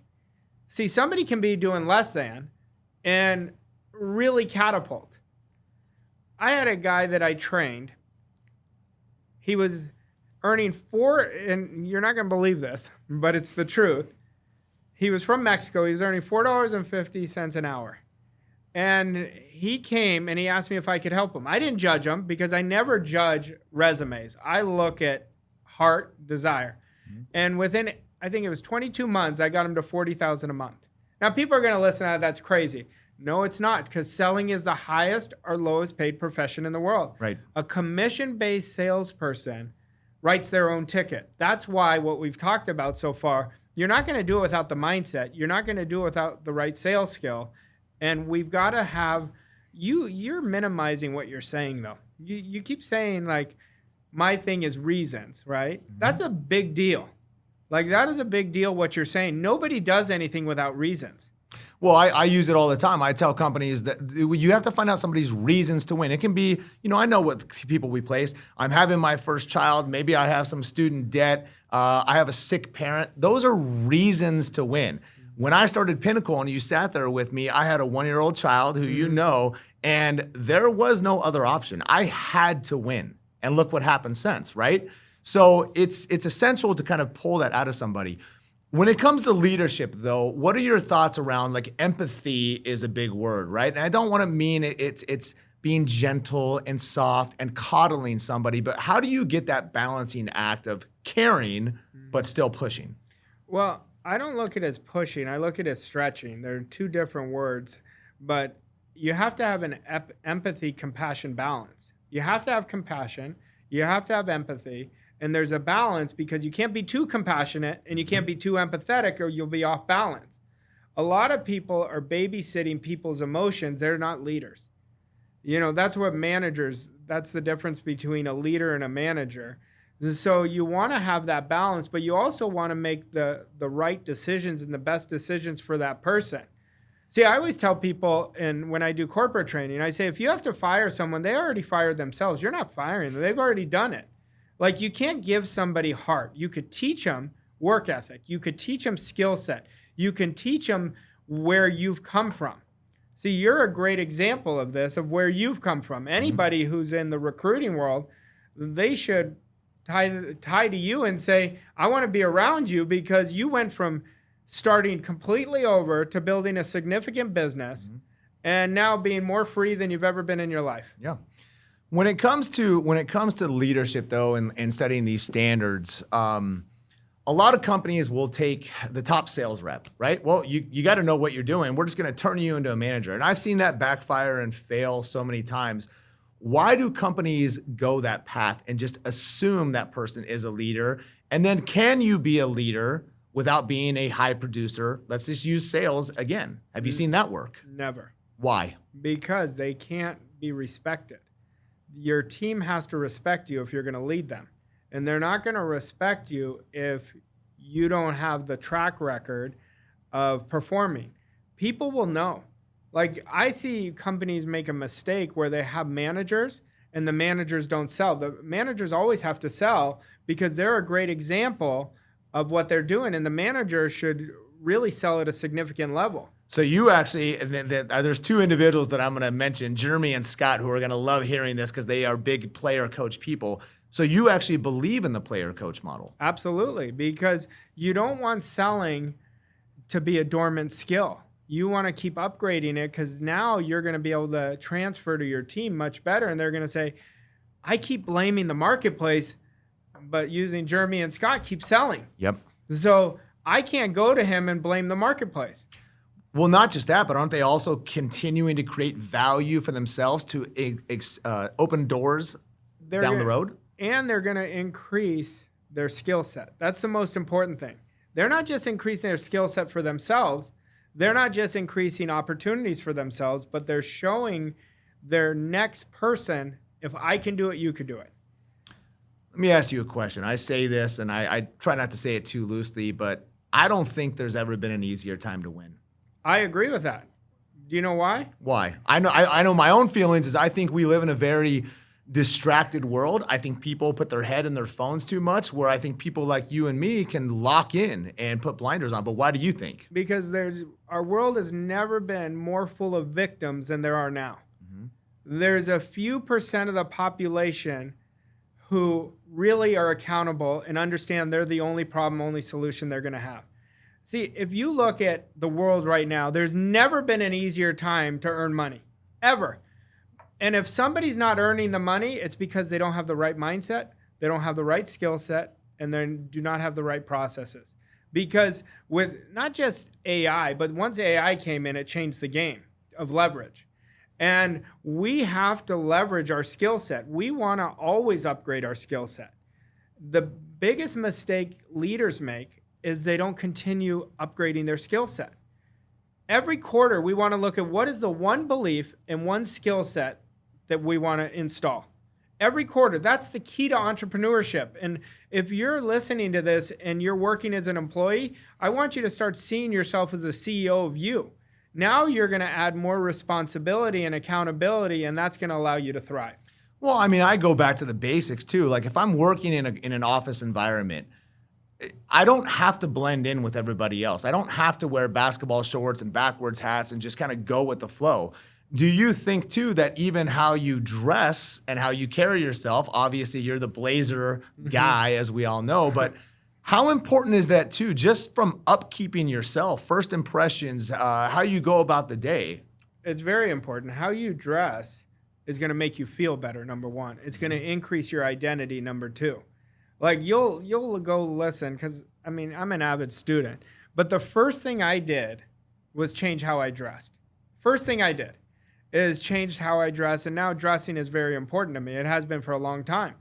B: See, somebody can be doing less than and really catapult. I had a guy that I trained. He was earning and you're not going to believe this, but it's the truth. He was from Mexico. He was earning $4.50 an hour. And he came and he asked me if I could help him. I didn't judge him because I never judge resumes. I look at heart, desire. And within, I think it was 22 months, I got him to $40,000 a month. Now, people are going to listen to that. That's crazy. No, it's not, because selling is the highest or lowest paid profession in the world.
A: Right.
B: A commission-based salesperson writes their own ticket. That's why what we've talked about so far, you're not going to do it without the mindset. You're not going to do it without the right sales skill. And we've got to have, you're minimizing what you're saying, though. You keep saying, like, my thing is reasons, right? Mm-hmm. That's a big deal. Like, that is a big deal, what you're saying. Nobody does anything without reasons.
A: Well, I use it all the time. I tell companies that you have to find out somebody's reasons to win. It can be, I know what people we place. I'm having my first child. Maybe I have some student debt. I have a sick parent. Those are reasons to win. When I started Pinnacle and you sat there with me, I had a 1-year-old child who you know, and there was no other option. I had to win. And look what happened since, right? So it's essential to kind of pull that out of somebody. When it comes to leadership, though, what are your thoughts around, like, empathy is a big word, right? And I don't want to mean it's being gentle and soft and coddling somebody, but how do you get that balancing act of caring but still pushing?
B: Well, I don't look at it as pushing. I look at it as stretching. They're two different words, but you have to have an empathy, compassion balance. You have to have compassion. You have to have empathy. And there's a balance, because you can't be too compassionate and you can't be too empathetic, or you'll be off balance. A lot of people are babysitting people's emotions. They're not leaders. That's what that's the difference between a leader and a manager. So you want to have that balance, but you also want to make the right decisions and the best decisions for that person. See, I always tell people, and when I do corporate training, I say, if you have to fire someone, they already fired themselves. You're not firing them. They've already done it. Like, you can't give somebody heart. You could teach them work ethic. You could teach them skill set. You can teach them where you've come from. See, you're a great example of this, of where you've come from. Anybody who's in the recruiting world, they should tie to you and say, I want to be around you, because you went from starting completely over to building a significant business and now being more free than you've ever been in your life.
A: Yeah. When it comes to leadership, though, and setting these standards, a lot of companies will take the top sales rep, right? Well, you got to know what you're doing. We're just going to turn you into a manager. And I've seen that backfire and fail so many times. Why do companies go that path and just assume that person is a leader? And then, can you be a leader without being a high producer? Let's just use sales again. Have you seen that work?
B: Never.
A: Why?
B: Because they can't be respected. Your team has to respect you if you're going to lead them. And they're not going to respect you if you don't have the track record of performing. People will know. Like, I see companies make a mistake where they have managers and the managers don't sell. The managers always have to sell, because they're a great example of what they're doing. And the manager should really sell at a significant level. So
A: you actually, there's two individuals that I'm going to mention, Jeremy and Scott, who are going to love hearing this, because they are big player coach people. So you actually believe in the player coach model.
B: Absolutely, because you don't want selling to be a dormant skill. You want to keep upgrading it, because now you're going to be able to transfer to your team much better. And they're going to say, I keep blaming the marketplace, but using Jeremy and Scott keep selling.
A: Yep.
B: So I can't go to him and blame the marketplace.
A: Well, not just that, but aren't they also continuing to create value for themselves to open doors down the road?
B: And they're going to increase their skill set. That's the most important thing. They're not just increasing their skill set for themselves. They're not just increasing opportunities for themselves, but they're showing their next person, if I can do it, you could do it.
A: Let me ask you a question. I say this, and I try not to say it too loosely, but I don't think there's ever been an easier time to win.
B: I agree with that. Do you know why?
A: Why? I know my own feelings is I think we live in a very distracted world. I think people put their head in their phones too much, where I think people like you and me can lock in and put blinders on. But why do you think?
B: Because our world has never been more full of victims than there are now. There's a few percent of the population who really are accountable and understand they're the only problem, only solution they're going to have. See, if you look at the world right now, there's never been an easier time to earn money, ever. And if somebody's not earning the money, it's because they don't have the right mindset, they don't have the right skill set, and they do not have the right processes. Because with not just AI, but once AI came in, it changed the game of leverage. And we have to leverage our skill set. We want to always upgrade our skill set. The biggest mistake leaders make is they don't continue upgrading their skill set. Every quarter, we want to look at what is the one belief and one skill set that we want to install. Every quarter, that's the key to entrepreneurship. And if you're listening to this and you're working as an employee, I want you to start seeing yourself as the CEO of you. Now you're going to add more responsibility and accountability, and that's going to allow you to thrive.
A: Well, I mean, I go back to the basics too. Like if I'm working in an office environment, I don't have to blend in with everybody else. I don't have to wear basketball shorts and backwards hats and just kind of go with the flow. Do you think too that even how you dress and how you carry yourself, obviously you're the blazer guy, as we all know, but how important is that too, just from upkeeping yourself, first impressions, how you go about the day?
B: It's very important. How you dress is going to make you feel better, number one. It's going to increase your identity, number two. Like you'll go listen, because I mean, I'm an avid student, but the first thing I did was change how I dressed. First thing I did is changed how I dress, and now dressing is very important to me. It has been for a long time.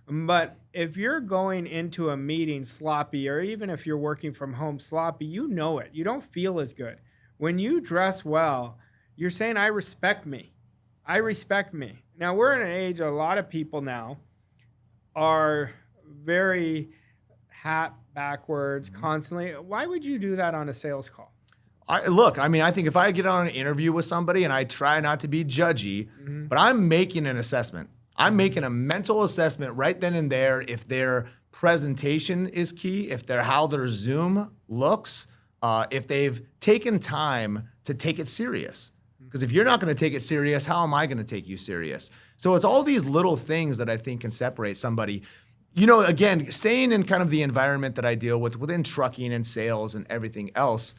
B: But if you're going into a meeting sloppy, or even if you're working from home sloppy, you know it. You don't feel as good. When you dress well, you're saying, I respect me. I respect me. Now, we're in an age, a lot of people now are very hat backwards constantly. Why would you do that on a sales call?
A: I think if I get on an interview with somebody, and I try not to be judgy, but I'm making an assessment. I'm making a mental assessment right then and there if their presentation is key, if how their Zoom looks, if they've taken time to take it serious. Because if you're not going to take it serious, how am I going to take you serious? So it's all these little things that I think can separate somebody. You know, again, staying in kind of the environment that I deal with within trucking and sales and everything else,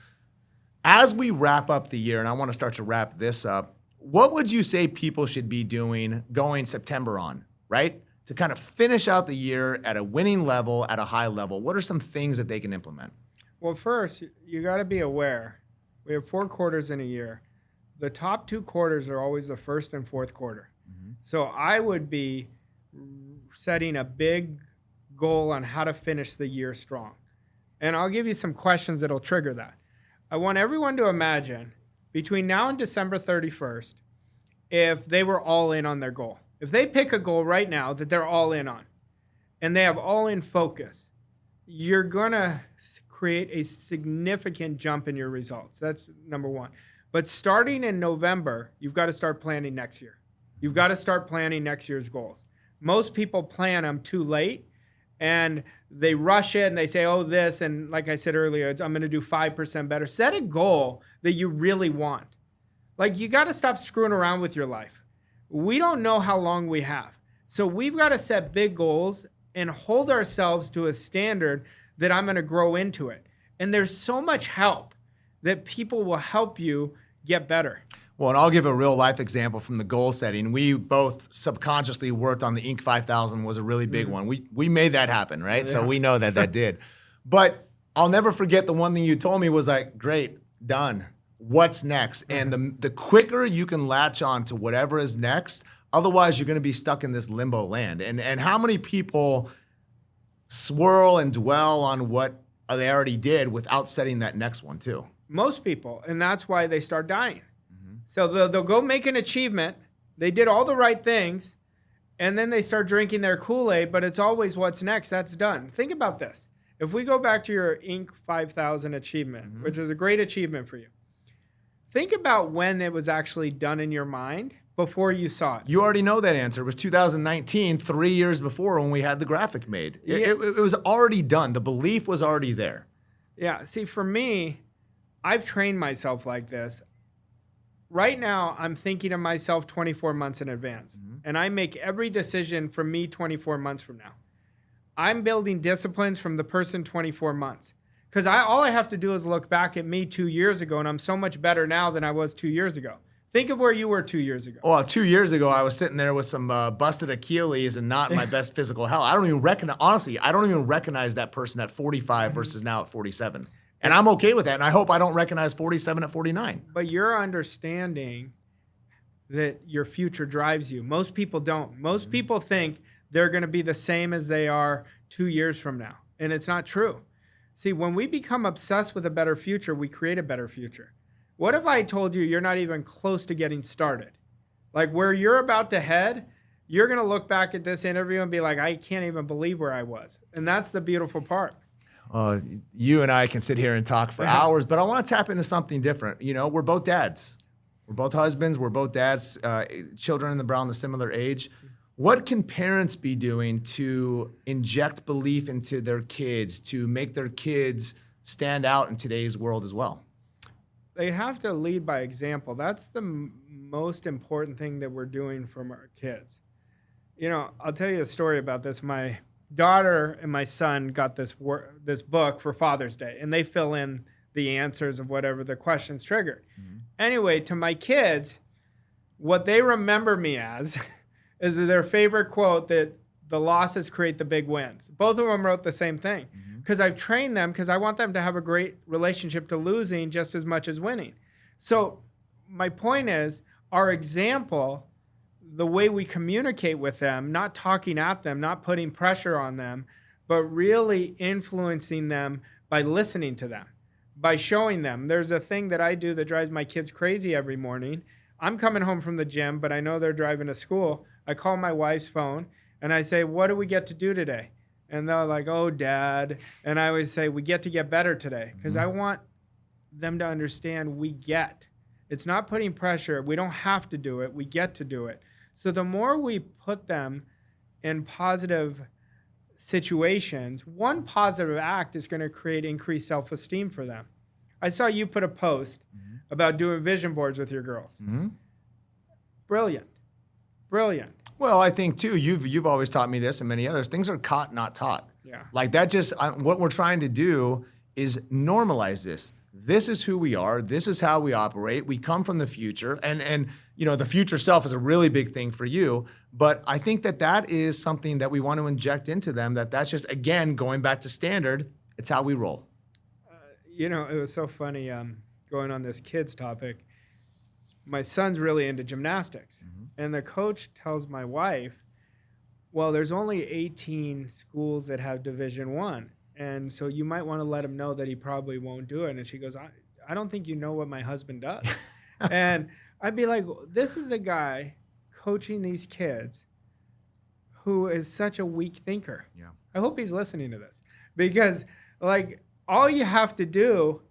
A: as we wrap up the year, and I want to start to wrap this up, what would you say people should be doing going September on, right? To kind of finish out the year at a winning level, at a high level. What are some things that they can implement?
B: Well, first, you got to be aware. We have 4 quarters in a year. The top 2 quarters are always the first and fourth quarter. So I would be setting a big goal on how to finish the year strong. And I'll give you some questions that'll trigger that. I want everyone to imagine between now and December 31st, if they were all in on their goal. If they pick a goal right now that they're all in on, and they have all in focus, you're going to create a significant jump in your results. That's number one. But starting in November, you've got to start planning next year. You've got to start planning next year's goals. Most people plan them too late, and they rush it and they say, oh, this, and like I said earlier, I'm going to do 5% better. Set a goal that you really want. Like, you got to stop screwing around with your life. We don't know how long we have. So we've got to set big goals and hold ourselves to a standard that I'm going to grow into it. And there's so much help that people will help you get better.
A: Well, and I'll give a real life example from the goal setting. We both subconsciously worked on the Inc. 5000 was a really big one. We made that happen, right? Yeah. So we know that did. But I'll never forget the one thing you told me was like, great, done. What's next? And the quicker you can latch on to whatever is next, otherwise you're going to be stuck in this limbo land. And how many people swirl and dwell on what they already did without setting that next one too?
B: Most people, and that's why they start dying. So they'll go make an achievement. They did all the right things, and then they start drinking their Kool-Aid, but it's always what's next. That's done. Think about this. If we go back to your Inc. 5000 achievement, which is a great achievement for you, think about when it was actually done in your mind before you saw it.
A: You already know that answer. It was 2019, 3 years before when we had the graphic made. It was already done. The belief was already there.
B: Yeah. See, for me, I've trained myself like this. Right now, I'm thinking of myself 24 months in advance, and I make every decision for me 24 months from now. I'm building disciplines from the person 24 months. Because all I have to do is look back at me 2 years ago, and I'm so much better now than I was 2 years ago. Think of where you were 2 years ago.
A: Well, 2 years ago, I was sitting there with some busted Achilles and not in my best physical health. I don't even recognize that person at 45 versus now at 47. And I'm okay with that, and I hope I don't recognize 47 at 49.
B: But you're understanding that your future drives you. Most people don't. Most people think they're going to be the same as they are 2 years from now, and it's not true. See, when we become obsessed with a better future, we create a better future. What if I told you you're not even close to getting started? Like where you're about to head, you're going to look back at this interview and be like, I can't even believe where I was. And that's the beautiful part.
A: You and I can sit here and talk for hours, but I want to tap into something different. You know, we're both dads. We're both husbands. We're both dads, children around the similar age. What can parents be doing to inject belief into their kids, to make their kids stand out in today's world as well?
B: They have to lead by example. That's the most important thing that we're doing from our kids. You know, I'll tell you a story about this. My daughter and my son got this book for Father's Day, and they fill in the answers of whatever the questions triggered. Anyway, to my kids, what they remember me as is their favorite quote that the losses create the big wins. Both of them wrote the same thing because I've trained them because I want them to have a great relationship to losing just as much as winning. So my point is our example, the way we communicate with them, not talking at them, not putting pressure on them, but really influencing them by listening to them, by showing them. There's a thing that I do that drives my kids crazy every morning. I'm coming home from the gym, but I know they're driving to school. I call my wife's phone and I say, what do we get to do today? And they're like, oh, Dad. And I always say, we get to get better today because I want them to understand we get. It's not putting pressure. We don't have to do it. We get to do it. So the more we put them in positive situations, one positive act is going to create increased self-esteem for them. I saw you put a post about doing vision boards with your girls. Brilliant. Brilliant.
A: Well, I think too, you've always taught me this and many others, things are caught, not taught.
B: Yeah.
A: Like that what we're trying to do is normalize this. This is who we are. This is how we operate. We come from the future. And you know, the future self is a really big thing for you. But I think that is something that we want to inject into them, that's just, again, going back to standard, it's how we roll.
B: You know, it was so funny going on this kids topic. My son's really into gymnastics. And the coach tells my wife, well, there's only 18 schools that have Division I. And so you might want to let him know that he probably won't do it. And she goes, I don't think you know what my husband does. And I'd be like, this is a guy coaching these kids who is such a weak thinker.
A: Yeah.
B: I hope he's listening to this because like all you have to do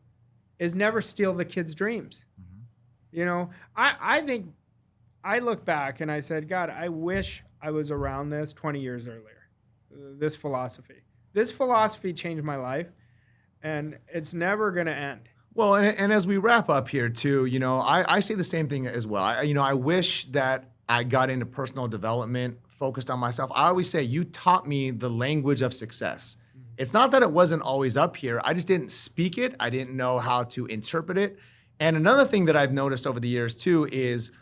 B: is never steal the kids' dreams. You know, I think I look back and I said, God, I wish I was around this 20 years earlier, this philosophy. This philosophy changed my life, and it's never going to end.
A: Well, and as we wrap up here too, you know, I say the same thing as well. I wish that I got into personal development, focused on myself. I always say you taught me the language of success. It's not that it wasn't always up here. I just didn't speak it. I didn't know how to interpret it. And another thing that I've noticed over the years too is,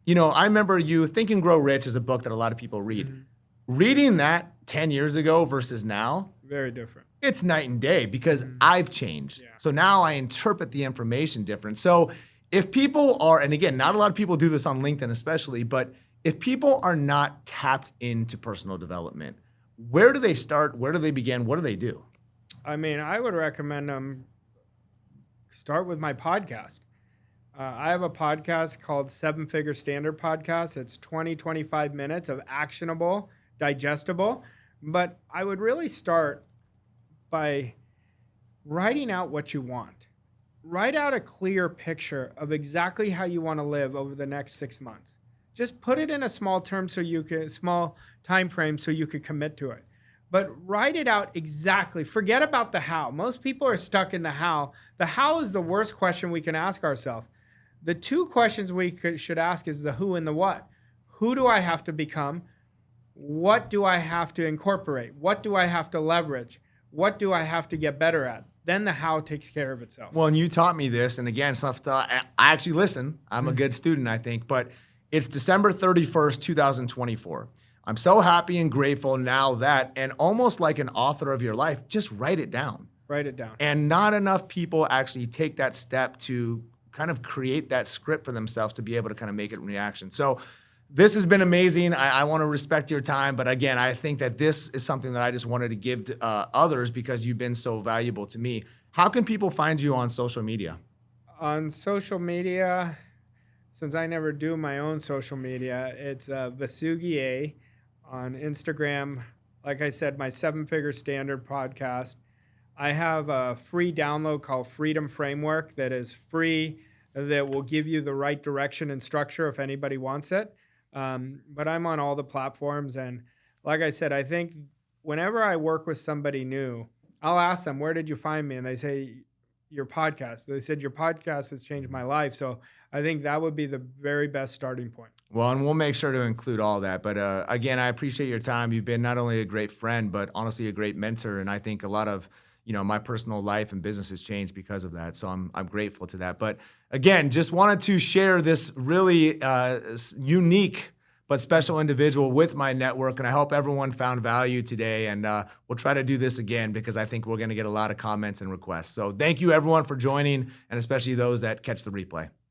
A: you know, I remember you Think and Grow Rich is a book that a lot of people read. Reading that 10 years ago versus now,
B: very different.
A: It's night and day because I've changed. Yeah. So now I interpret the information different. So if people are, and again, not a lot of people do this on LinkedIn especially, but if people are not tapped into personal development, where do they start? Where do they begin? What do they do?
B: I mean, I would recommend them start with my podcast. I have a podcast called 7 Figure Standard Podcast. It's 25 minutes of actionable, digestible. But I would really start by writing out what you want. Write out a clear picture of exactly how you want to live over the next 6 months. Just put it in a small time frame so you could commit to it. But write it out exactly. Forget about the how. Most people are stuck in the how. The how is the worst question we can ask ourselves. The two questions should ask is the who and the what. Who do I have to become? What do I have to incorporate? What do I have to leverage? What do I have to get better at? Then the how takes care of itself.
A: Well, and you taught me this, and again, I actually listen. I'm a good student, I think, but it's December 31st, 2024. I'm so happy and grateful now that, and almost like an author of your life, just write it down.
B: Write it down.
A: And not enough people actually take that step to kind of create that script for themselves to be able to kind of make it in reaction. So this has been amazing. I want to respect your time, but again, I think that this is something that I just wanted to give to others because you've been so valuable to me. How can people find you on social media?
B: On social media, since I never do my own social media, it's Vossoughi on Instagram. Like I said, my 7-Figure Standard podcast. I have a free download called Freedom Framework that is free, that will give you the right direction and structure if anybody wants it. But I'm on all the platforms. And like I said, I think whenever I work with somebody new, I'll ask them, where did you find me? And they say, your podcast. They said, your podcast has changed my life. So I think that would be the very best starting point.
A: Well, and we'll make sure to include all that. But again, I appreciate your time. You've been not only a great friend, but honestly a great mentor. And I think a lot of my personal life and business has changed because of that. So I'm grateful to that. But again, just wanted to share this really unique but special individual with my network. And I hope everyone found value today. And we'll try to do this again because I think we're going to get a lot of comments and requests. So thank you everyone for joining, and especially those that catch the replay.